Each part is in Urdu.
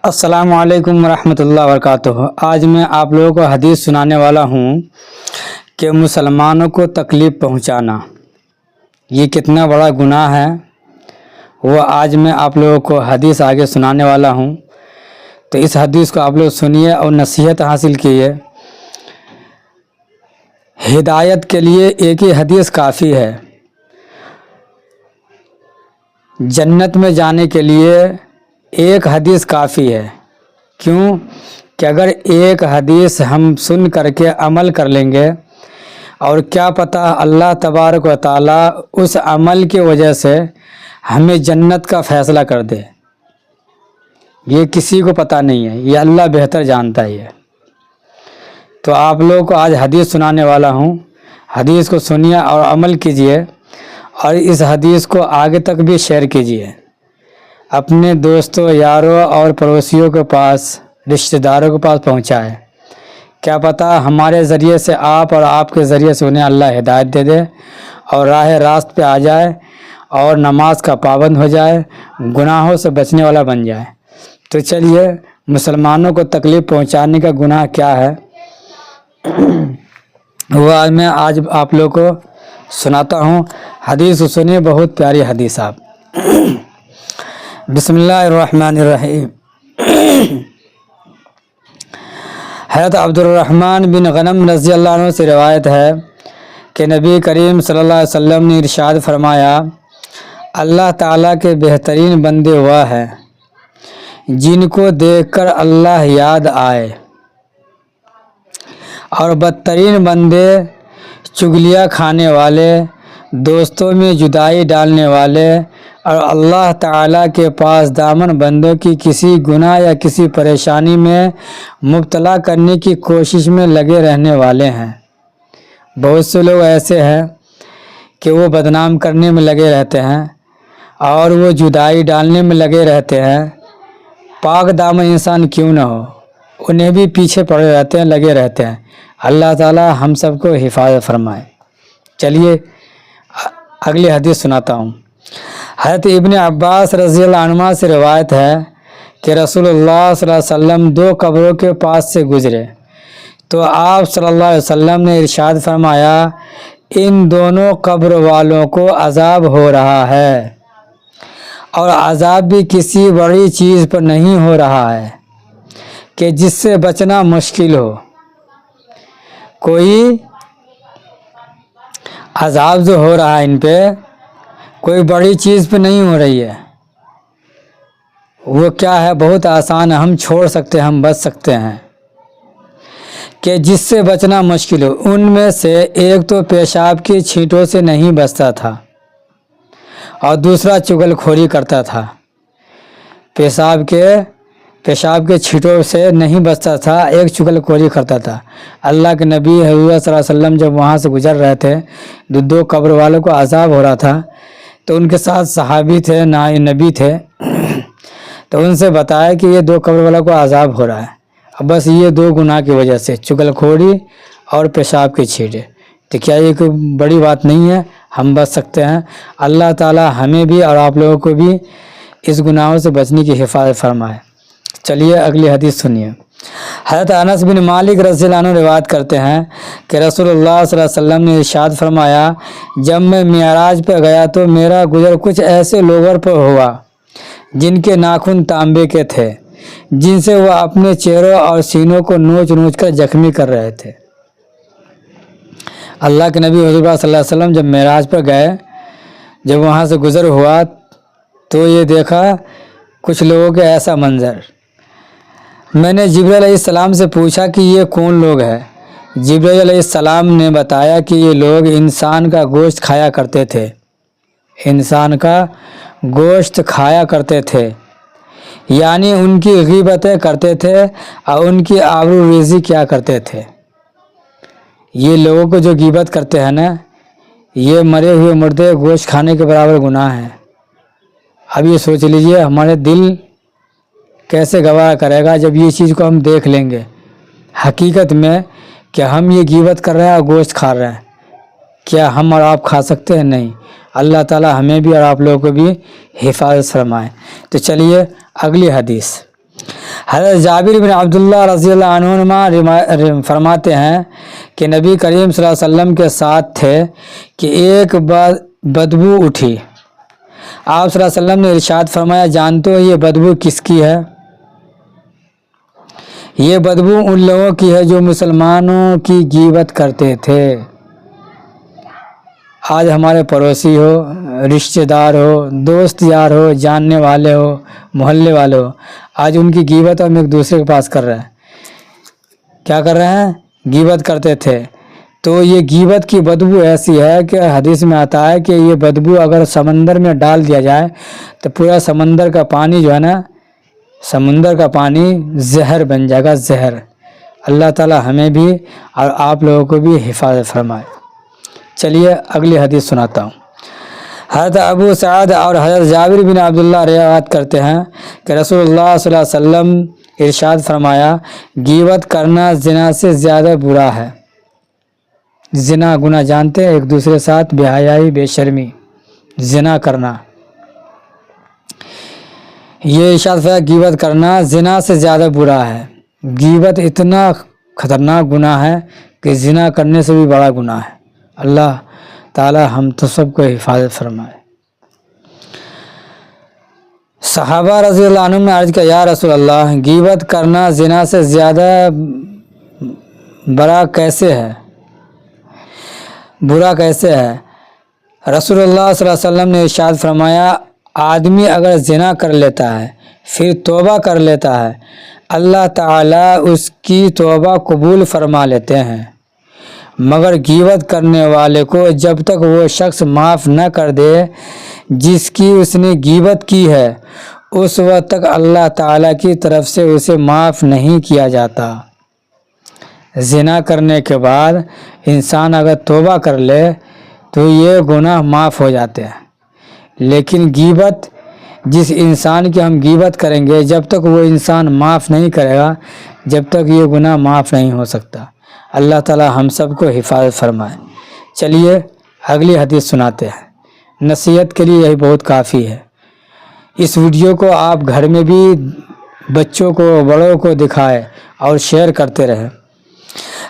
السلام علیکم ورحمۃ اللہ وبرکاتہ۔ آج میں آپ لوگوں کو حدیث سنانے والا ہوں کہ مسلمانوں کو تکلیف پہنچانا یہ کتنا بڑا گناہ ہے، وہ آج میں آپ لوگوں کو حدیث آگے سنانے والا ہوں۔ تو اس حدیث کو آپ لوگ سنیے اور نصیحت حاصل کیے۔ ہدایت کے لیے ایک ہی حدیث کافی ہے، جنت میں جانے کے لیے ایک حدیث کافی ہے۔ کیوں کہ اگر ایک حدیث ہم سن کر کے عمل کر لیں گے اور کیا پتہ اللہ تبارک و تعالیٰ اس عمل کی وجہ سے ہمیں جنت کا فیصلہ کر دے، یہ کسی کو پتہ نہیں ہے، یہ اللہ بہتر جانتا ہے۔ تو آپ لوگوں کو آج حدیث سنانے والا ہوں، حدیث کو سنیے اور عمل کیجئے، اور اس حدیث کو آگے تک بھی شیئر کیجئے، اپنے دوستوں، یاروں اور پڑوسیوں کے پاس، رشتہ داروں کے پاس پہنچائے۔ کیا پتہ ہمارے ذریعے سے آپ اور آپ کے ذریعے سے انہیں اللہ ہدایت دے دے اور راہ راست پہ آ جائے اور نماز کا پابند ہو جائے، گناہوں سے بچنے والا بن جائے۔ تو چلیے، مسلمانوں کو تکلیف پہنچانے کا گناہ کیا ہے وہ میں آج آپ لوگوں کو سناتا ہوں۔ حدیث سنیے، بہت پیاری حدیث آپ۔ بسم اللہ الرحمن الرحیم۔ حضرت عبد الرحمن بن غنم رضی اللہ عنہ سے روایت ہے کہ نبی کریم صلی اللہ علیہ وسلم نے ارشاد فرمایا، اللہ تعالیٰ کے بہترین بندے وہ ہیں جن کو دیکھ کر اللہ یاد آئے، اور بدترین بندے چغلیاں کھانے والے، دوستوں میں جدائی ڈالنے والے، اور اللہ تعالیٰ کے پاس دامن بندوں کی کسی گناہ یا کسی پریشانی میں مبتلا کرنے کی کوشش میں لگے رہنے والے ہیں۔ بہت سے لوگ ایسے ہیں کہ وہ بدنام کرنے میں لگے رہتے ہیں اور وہ جدائی ڈالنے میں لگے رہتے ہیں۔ پاک دامن انسان کیوں نہ ہو، انہیں بھی پیچھے پڑے رہتے ہیں، لگے رہتے ہیں۔ اللہ تعالیٰ ہم سب کو حفاظت فرمائے۔ چلیے اگلی حدیث سناتا ہوں۔ حضرت ابن عباس رضی اللہ عنہ سے روایت ہے کہ رسول اللہ صلی اللہ علیہ وسلم دو قبروں کے پاس سے گزرے تو آپ صلی اللہ علیہ وسلم نے ارشاد فرمایا، ان دونوں قبر والوں کو عذاب ہو رہا ہے، اور عذاب بھی کسی بڑی چیز پر نہیں ہو رہا ہے کہ جس سے بچنا مشکل ہو۔ کوئی عذاب جو ہو رہا ہے ان پہ، کوئی بڑی چیز پہ نہیں ہو رہی ہے، وہ کیا ہے، بہت آسان ہے، ہم چھوڑ سکتے ہیں، ہم بچ سکتے ہیں، کہ جس سے بچنا مشکل ہو۔ ان میں سے ایک تو پیشاب کی چھینٹوں سے نہیں بچتا تھا اور دوسرا چغل خوری کرتا تھا۔ پیشاب کے چھینٹوں سے نہیں بچتا تھا، ایک چغل خوری کرتا تھا۔ اللہ کے نبی حضور صلی اللہ علیہ وسلم جب وہاں سے گزر رہے تھے، دو قبر والوں کو عذاب ہو رہا تھا، تو ان کے ساتھ صحابی تھے، نبی تھے، تو ان سے بتایا کہ یہ دو قبر والوں کو عذاب ہو رہا ہے، اب بس یہ دو گناہ کی وجہ سے، چغل خوری اور پیشاب کے چھینٹے۔ تو کیا یہ کوئی بڑی بات نہیں ہے، ہم بچ سکتے ہیں۔ اللہ تعالی ہمیں بھی اور آپ لوگوں کو بھی اس گناہوں سے بچنے کی حفاظت فرمائے۔ چلیے اگلی حدیث سنیے۔ حضرت انس بن مالک رضی اللہ عنہ روایت کرتے ہیں کہ رسول اللہ صلی اللہ علیہ وسلم نے ارشاد فرمایا، جب میں معراج پہ گیا تو میرا گزر کچھ ایسے لوگوں پر ہوا جن کے ناخن تانبے کے تھے، جن سے وہ اپنے چہروں اور سینوں کو نوچ نوچ کر زخمی کر رہے تھے۔ اللہ کے نبی حضور صلی اللہ علیہ وسلم جب معراج پر گئے، جب وہاں سے گزر ہوا تو یہ دیکھا کچھ لوگوں کے ایسا منظر۔ میں نے جبرائیل علیہ السلام سے پوچھا کہ یہ کون لوگ ہیں؟ جبرائیل علیہ السلام نے بتایا کہ یہ لوگ انسان کا گوشت کھایا کرتے تھے، انسان کا گوشت کھایا کرتے تھے، یعنی ان کی غیبتیں کرتے تھے اور ان کی آبرو ریزی کیا کرتے تھے۔ یہ لوگوں کو جو غیبت کرتے ہیں نا، یہ مرے ہوئے مردے گوشت کھانے کے برابر گناہ ہے۔ اب یہ سوچ لیجئے ہمارے دل کیسے گوارا کرے گا جب یہ چیز کو ہم دیکھ لیں گے حقیقت میں کہ ہم یہ غیبت کر رہے ہیں اور گوشت کھا رہے ہیں۔ کیا ہم اور آپ کھا سکتے ہیں؟ نہیں۔ اللہ تعالی ہمیں بھی اور آپ لوگوں کو بھی حفاظت فرمائے۔ تو چلیے اگلی حدیث۔ حضرت جابر بن عبداللہ رضی اللہ عنہما فرماتے ہیں کہ نبی کریم صلی اللہ علیہ وسلم کے ساتھ تھے کہ ایک بدبو اٹھی۔ آپ صلی اللہ علیہ وسلم نے ارشاد فرمایا، جانتے ہو یہ بدبو کس کی ہے؟ یہ بدبو ان لوگوں کی ہے جو مسلمانوں کی غیبت کرتے تھے۔ آج ہمارے پڑوسی ہو، رشتہ دار ہو، دوست یار ہو، جاننے والے ہو، محلے والے ہو، آج ان کی غیبت ہم ایک دوسرے کے پاس کر رہے ہیں۔ کیا کر رہے ہیں؟ غیبت کرتے تھے۔ تو یہ غیبت کی بدبو ایسی ہے کہ حدیث میں آتا ہے کہ یہ بدبو اگر سمندر میں ڈال دیا جائے تو پورا سمندر کا پانی جو ہے نا، سمندر کا پانی زہر بن جائے گا، زہر۔ اللہ تعالی ہمیں بھی اور آپ لوگوں کو بھی حفاظت فرمائے۔ چلیے اگلی حدیث سناتا ہوں۔ حضرت ابو سعد اور حضرت جابر بن عبداللہ روایت کرتے ہیں کہ رسول اللہ صلی اللہ علیہ وسلم ارشاد فرمایا، غیبت کرنا زنا سے زیادہ برا ہے۔ زنا گناہ جانتے ہیں، ایک دوسرے ساتھ بے حیائی، بے شرمی، زنا کرنا، یہ ارشاد فرمایا غیبت کرنا زنا سے زیادہ برا ہے۔ غیبت اتنا خطرناک گناہ ہے کہ زنا کرنے سے بھی بڑا گناہ ہے۔ اللہ تعالی ہم تو سب کو حفاظت فرمائے۔ صحابہ رضی اللہ عنہم نے عرض کیا، یا رسول اللہ، غیبت کرنا زنا سے زیادہ برا کیسے ہے، برا کیسے ہے؟ رسول اللہ صلی اللہ علیہ وسلم نے ارشاد فرمایا، آدمی اگر زنا کر لیتا ہے پھر توبہ کر لیتا ہے، اللہ تعالیٰ اس کی توبہ قبول فرما لیتے ہیں، مگر غیبت کرنے والے کو جب تک وہ شخص معاف نہ کر دے جس کی اس نے غیبت کی ہے، اس وقت تک اللہ تعالیٰ کی طرف سے اسے معاف نہیں کیا جاتا۔ زنا کرنے کے بعد انسان اگر توبہ کر لے تو یہ گناہ معاف ہو جاتے ہیں، لیکن غیبت، جس انسان کی ہم غیبت کریں گے، جب تک وہ انسان معاف نہیں کرے گا جب تک یہ گناہ معاف نہیں ہو سکتا۔ اللہ تعالی ہم سب کو حفاظت فرمائے۔ چلیے اگلی حدیث سناتے ہیں۔ نصیحت کے لیے یہی بہت کافی ہے۔ اس ویڈیو کو آپ گھر میں بھی بچوں کو، بڑوں کو دکھائے اور شیئر کرتے رہیں۔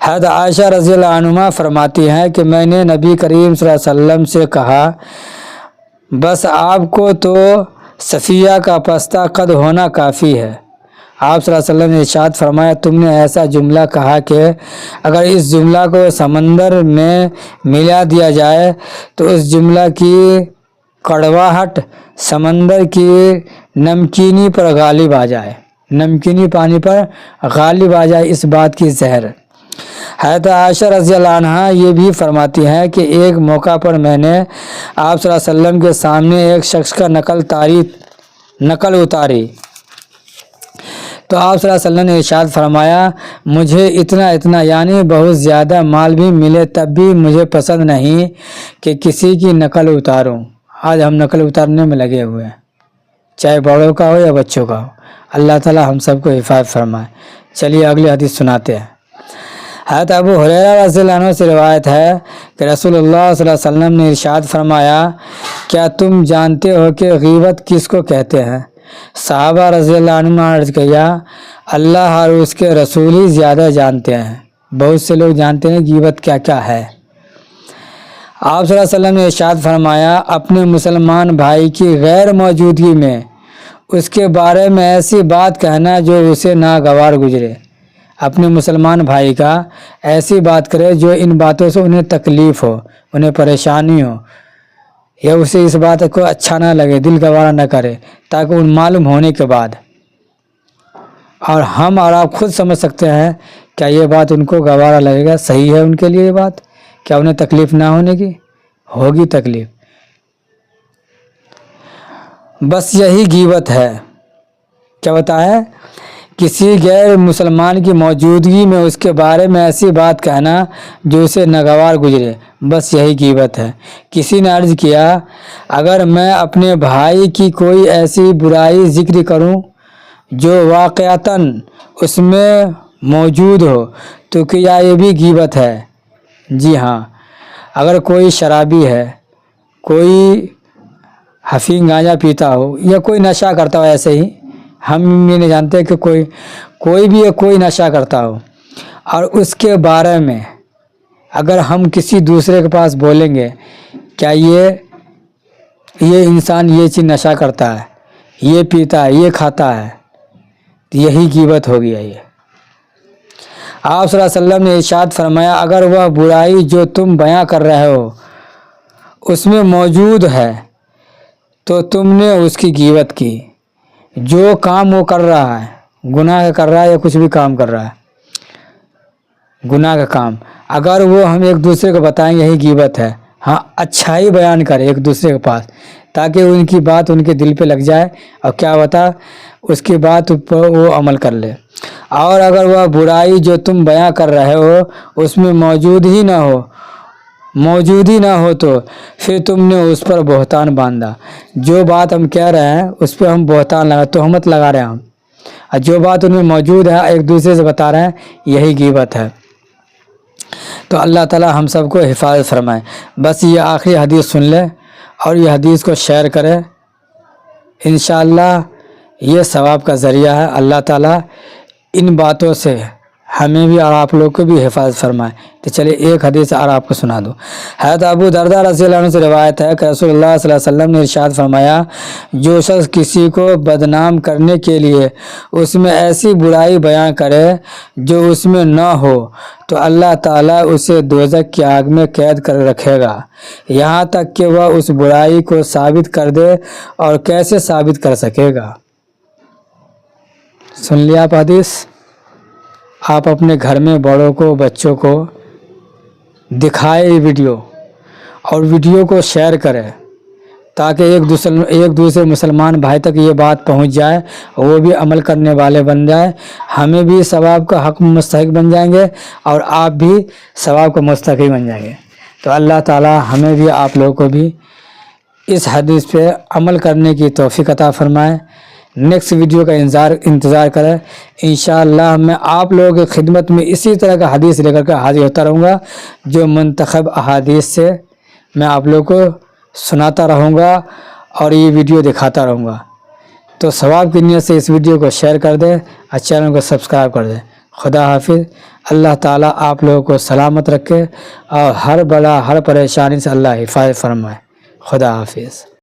حضرت عائشہ رضی اللہ عنہا فرماتی ہیں کہ میں نے نبی کریم صلی اللہ علیہ وسلم سے کہا، بس آپ کو تو صفیہ کا پستہ قد ہونا کافی ہے۔ آپ صلی اللہ علیہ وسلم نے ارشاد فرمایا، تم نے ایسا جملہ کہا کہ اگر اس جملہ کو سمندر میں ملا دیا جائے تو اس جملہ کی کڑواہٹ سمندر کی نمکینی پر غالب آ جائے، نمکینی پانی پر غالب آ جائے، اس بات کی زہر۔ حضرت عائشہ رضی اللہ عنہا یہ بھی فرماتی ہیں کہ ایک موقع پر میں نے آپ صلی اللہ علیہ وسلم کے سامنے ایک شخص کا نقل اتاری تو آپ صلی اللہ علیہ وسلم نے ارشاد فرمایا، مجھے اتنا یعنی بہت زیادہ مال بھی ملے تب بھی مجھے پسند نہیں کہ کسی کی نقل اتاروں۔ آج ہم نقل اتارنے میں لگے ہوئے ہیں، چاہے بڑوں کا ہو یا بچوں کا ہو۔ اللہ تعالی ہم سب کو حفاظت فرمائے۔ چلیے اگلی حدیث سناتے ہیں۔ حضرت ابو ہریرہ رضی اللہ عنہ سے روایت ہے کہ رسول اللہ صلی اللہ علیہ وسلم نے ارشاد فرمایا، کیا تم جانتے ہو کہ غیبت کس کو کہتے ہیں؟ صحابہ رضی اللہ عنہ نے عرض کیا، اللہ اور اس کے رسول ہی زیادہ جانتے ہیں۔ بہت سے لوگ جانتے ہیں غیبت کیا کیا ہے۔ آپ صلی اللہ علیہ وسلم نے ارشاد فرمایا، اپنے مسلمان بھائی کی غیر موجودگی میں اس کے بارے میں ایسی بات کہنا جو اسے ناگوار گزرے۔ اپنے مسلمان بھائی کا ایسی بات کرے جو ان باتوں سے انہیں تکلیف ہو، انہیں پریشانی ہو، یا اسے اس بات کو اچھا نہ لگے، دل گوارا نہ کرے، تاکہ ان معلوم ہونے کے بعد، اور ہم اور آپ خود سمجھ سکتے ہیں کیا یہ بات ان کو گوارا لگے گا، صحیح ہے ان کے لیے یہ بات، کیا انہیں تکلیف نہ ہونے کی؟ ہوگی تکلیف۔ بس یہی غیبت ہے۔ کیا بتایا؟ کسی غیر مسلمان کی موجودگی میں اس کے بارے میں ایسی بات کہنا جو اسے ناگوار گزرے، بس یہی غیبت ہے۔ کسی نے عرض کیا، اگر میں اپنے بھائی کی کوئی ایسی برائی ذکر کروں جو واقعتاً اس میں موجود ہو تو کیا یہ بھی غیبت ہے؟ جی ہاں، اگر کوئی شرابی ہے، کوئی حفیظ گانجا پیتا ہو یا کوئی نشہ کرتا ہو ایسے ہی، ہم یہ نہیں جانتے کہ کوئی بھی کوئی نشہ کرتا ہو اور اس کے بارے میں اگر ہم کسی دوسرے کے پاس بولیں گے کیا یہ انسان یہ چیز نشہ کرتا ہے، یہ پیتا ہے، یہ کھاتا ہے، تو یہی غیبت ہو گیا۔ یہ آپ صلی اللہ علیہ وسلم نے ارشاد فرمایا اگر وہ برائی جو تم بیان کر رہے ہو اس میں موجود ہے تو تم نے اس کی غیبت کی۔ جو کام وہ کر رہا ہے، گناہ کر رہا ہے یا کچھ بھی کام کر رہا ہے، گناہ کا کام، اگر وہ ہم ایک دوسرے کو بتائیں یہی غیبت ہے، ہاں اچھائی بیان کرے ایک دوسرے کے پاس تاکہ ان کی بات ان کے دل پہ لگ جائے اور کیا ہوتا اس کی بات پر وہ عمل کر لے۔ اور اگر وہ برائی جو تم بیان کر رہے ہو اس میں موجود ہی نہ ہو تو پھر تم نے اس پر بہتان باندھا۔ جو بات ہم کہہ رہے ہیں اس پہ ہم بہتان تہمت لگا رہے ہیں ہم، اور جو بات ان میں موجود ہے ایک دوسرے سے بتا رہے ہیں یہی غیبت ہے۔ تو اللہ تعالی ہم سب کو حفاظت فرمائے۔ بس یہ آخری حدیث سن لے اور یہ حدیث کو شیئر کرے، انشاءاللہ یہ ثواب کا ذریعہ ہے۔ اللہ تعالی ان باتوں سے ہمیں بھی اور آپ لوگ کو بھی حفاظت فرمائے۔ تو چلیے ایک حدیث اور آپ کو سنا دوں۔ حضرت ابو درداء رضی اللہ عنہ سے روایت ہے کہ رسول اللہ صلی اللہ علیہ وسلم نے ارشاد فرمایا جو شخص کسی کو بدنام کرنے کے لیے اس میں ایسی برائی بیان کرے جو اس میں نہ ہو تو اللہ تعالیٰ اسے دوزخ کی آگ میں قید کر رکھے گا یہاں تک کہ وہ اس برائی کو ثابت کر دے۔ اور کیسے ثابت کر سکے گا؟ سن لیا آپ حدیث؟ آپ اپنے گھر میں بڑوں کو بچوں کو دکھائے ویڈیو اور ویڈیو کو شیئر کرے تاکہ ایک دوسرے مسلمان بھائی تک یہ بات پہنچ جائے اور وہ بھی عمل کرنے والے بن جائے۔ ہمیں بھی ثواب کا حق مستحق بن جائیں گے اور آپ بھی ثواب کا مستحق بن جائیں گے۔ تو اللہ تعالی ہمیں بھی آپ لوگوں کو بھی اس حدیث پہ عمل کرنے کی توفیق عطا فرمائے۔ نیکسٹ ویڈیو کا انتظار کریں۔ انشاءاللہ میں آپ لوگوں کی خدمت میں اسی طرح کا حدیث لے کر کے حاضر ہوتا رہوں گا جو منتخب احادیث سے میں آپ لوگوں کو سناتا رہوں گا اور یہ ویڈیو دکھاتا رہوں گا۔ تو ثواب کی نیت سے اس ویڈیو کو شیئر کر دیں اور چینل کو سبسکرائب کر دیں۔ خدا حافظ۔ اللہ تعالیٰ آپ لوگوں کو سلامت رکھے اور ہر بلا ہر پریشانی سے اللہ حفاظت فرمائے۔ خدا حافظ۔